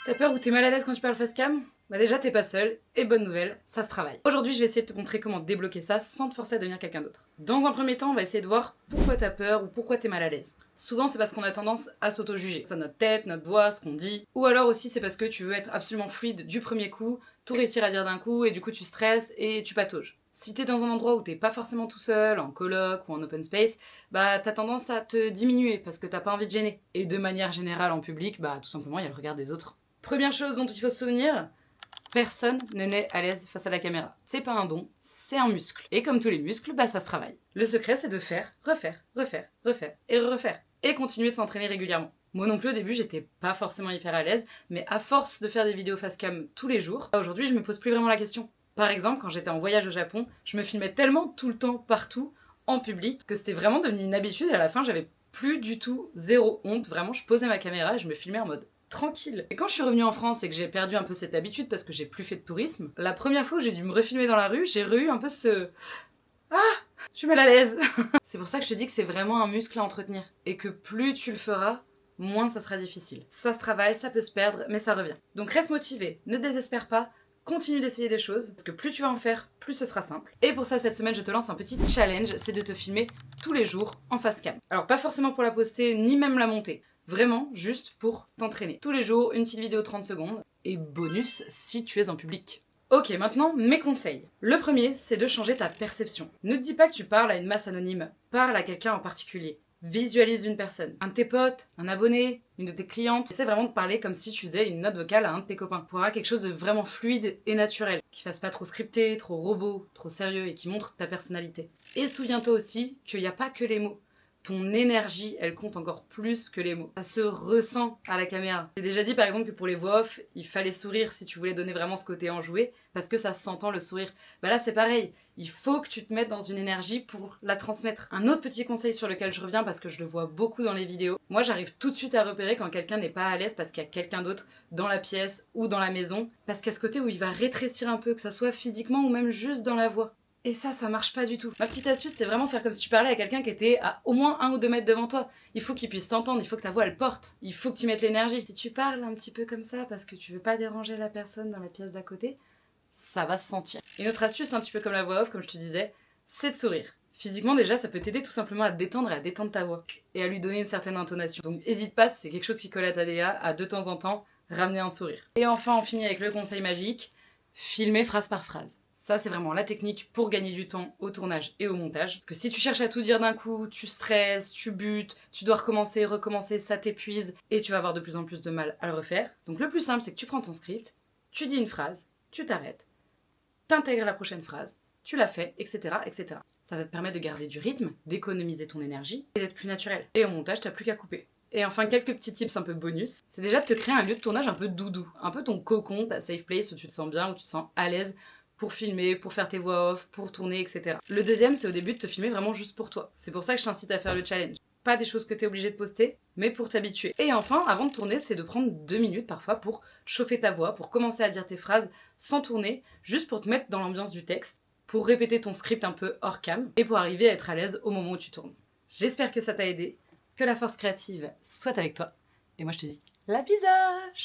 T'as peur ou t'es mal à l'aise quand tu parles facecam? Bah déjà t'es pas seul, et bonne nouvelle, ça se travaille. Aujourd'hui je vais essayer de te montrer comment débloquer ça sans te forcer à devenir quelqu'un d'autre. Dans un premier temps on va essayer de voir pourquoi t'as peur ou pourquoi t'es mal à l'aise. Souvent c'est parce qu'on a tendance à s'auto-juger, soit notre tête, notre voix, ce qu'on dit, ou alors aussi c'est parce que tu veux être absolument fluide du premier coup, tout réussir à dire d'un coup et du coup tu stresses et tu patauges. Si t'es dans un endroit où t'es pas forcément tout seul, en coloc ou en open space, bah t'as tendance à te diminuer parce que t'as pas envie de gêner. Et de manière générale en public, bah tout simplement il y a le regard des autres. Première chose dont il faut se souvenir, personne n'est né à l'aise face à la caméra. C'est pas un don, c'est un muscle. Et comme tous les muscles, bah ça se travaille. Le secret c'est de faire, refaire, refaire, refaire et refaire. Et continuer de s'entraîner régulièrement. Moi non plus au début j'étais pas forcément hyper à l'aise, mais à force de faire des vidéos facecam tous les jours, aujourd'hui je me pose plus vraiment la question. Par exemple, quand j'étais en voyage au Japon, je me filmais tellement tout le temps, partout, en public, que c'était vraiment devenu une habitude et à la fin j'avais plus du tout zéro honte. Vraiment, je posais ma caméra et je me filmais en mode tranquille. Et quand je suis revenue en France et que j'ai perdu un peu cette habitude parce que j'ai plus fait de tourisme, la première fois où j'ai dû me refilmer dans la rue, j'ai eu un peu ce... Ah, je suis mal à l'aise. C'est pour ça que je te dis que c'est vraiment un muscle à entretenir. Et que plus tu le feras, moins ça sera difficile. Ça se travaille, ça peut se perdre, mais ça revient. Donc reste motivé, ne désespère pas, continue d'essayer des choses, parce que plus tu vas en faire, plus ce sera simple. Et pour ça, cette semaine, je te lance un petit challenge, c'est de te filmer tous les jours en face cam. Alors pas forcément pour la poster, ni même la monter. Vraiment, juste pour t'entraîner. Tous les jours, une petite vidéo 30 secondes. Et bonus si tu es en public. Ok, maintenant, mes conseils. Le premier, c'est de changer ta perception. Ne te dis pas que tu parles à une masse anonyme. Parle à quelqu'un en particulier. Visualise une personne. Un de tes potes, un abonné, une de tes clientes. Essaie vraiment de parler comme si tu faisais une note vocale à un de tes copains. Pour avoir quelque chose de vraiment fluide et naturel. Qui fasse pas trop scripté, trop robot, trop sérieux et qui montre ta personnalité. Et souviens-toi aussi qu'il n'y a pas que les mots. Ton énergie, elle compte encore plus que les mots. Ça se ressent à la caméra. J'ai déjà dit par exemple que pour les voix off, il fallait sourire si tu voulais donner vraiment ce côté enjoué, parce que ça s'entend le sourire. Bah là c'est pareil, il faut que tu te mettes dans une énergie pour la transmettre. Un autre petit conseil sur lequel je reviens parce que je le vois beaucoup dans les vidéos, moi j'arrive tout de suite à repérer quand quelqu'un n'est pas à l'aise parce qu'il y a quelqu'un d'autre dans la pièce ou dans la maison, parce qu'il y a ce côté où il va rétrécir un peu, que ça soit physiquement ou même juste dans la voix. Et ça marche pas du tout. Ma petite astuce, c'est vraiment faire comme si tu parlais à quelqu'un qui était à au moins 1 ou 2 mètres devant toi. Il faut qu'il puisse t'entendre, il faut que ta voix elle porte. Il faut que tu mettes l'énergie. Si tu parles un petit peu comme ça parce que tu veux pas déranger la personne dans la pièce d'à côté, ça va se sentir. Une autre astuce, un petit peu comme la voix off, comme je te disais, c'est de sourire. Physiquement déjà, ça peut t'aider tout simplement à te détendre et à détendre ta voix. Et à lui donner une certaine intonation. Donc hésite pas, si c'est quelque chose qui colle à ta DA, à de temps en temps, ramener un sourire. Et enfin, on finit avec le conseil magique, filmer phrase par phrase. Ça, c'est vraiment la technique pour gagner du temps au tournage et au montage. Parce que si tu cherches à tout dire d'un coup, tu stresses, tu butes, tu dois recommencer, recommencer, ça t'épuise et tu vas avoir de plus en plus de mal à le refaire. Donc le plus simple, c'est que tu prends ton script, tu dis une phrase, tu t'arrêtes, t'intègres la prochaine phrase, tu la fais, etc., etc. Ça va te permettre de garder du rythme, d'économiser ton énergie et d'être plus naturel. Et au montage, t'as plus qu'à couper. Et enfin, quelques petits tips un peu bonus, c'est déjà de te créer un lieu de tournage un peu doudou, un peu ton cocon, ta safe place où tu te sens bien, où tu te sens à l'aise pour filmer, pour faire tes voix off, pour tourner, etc. Le deuxième, c'est au début de te filmer vraiment juste pour toi. C'est pour ça que je t'incite à faire le challenge. Pas des choses que t'es obligé de poster, mais pour t'habituer. Et enfin, avant de tourner, c'est de prendre 2 minutes parfois pour chauffer ta voix, pour commencer à dire tes phrases sans tourner, juste pour te mettre dans l'ambiance du texte, pour répéter ton script un peu hors cam, et pour arriver à être à l'aise au moment où tu tournes. J'espère que ça t'a aidé, que la force créative soit avec toi, et moi je te dis la bisoche!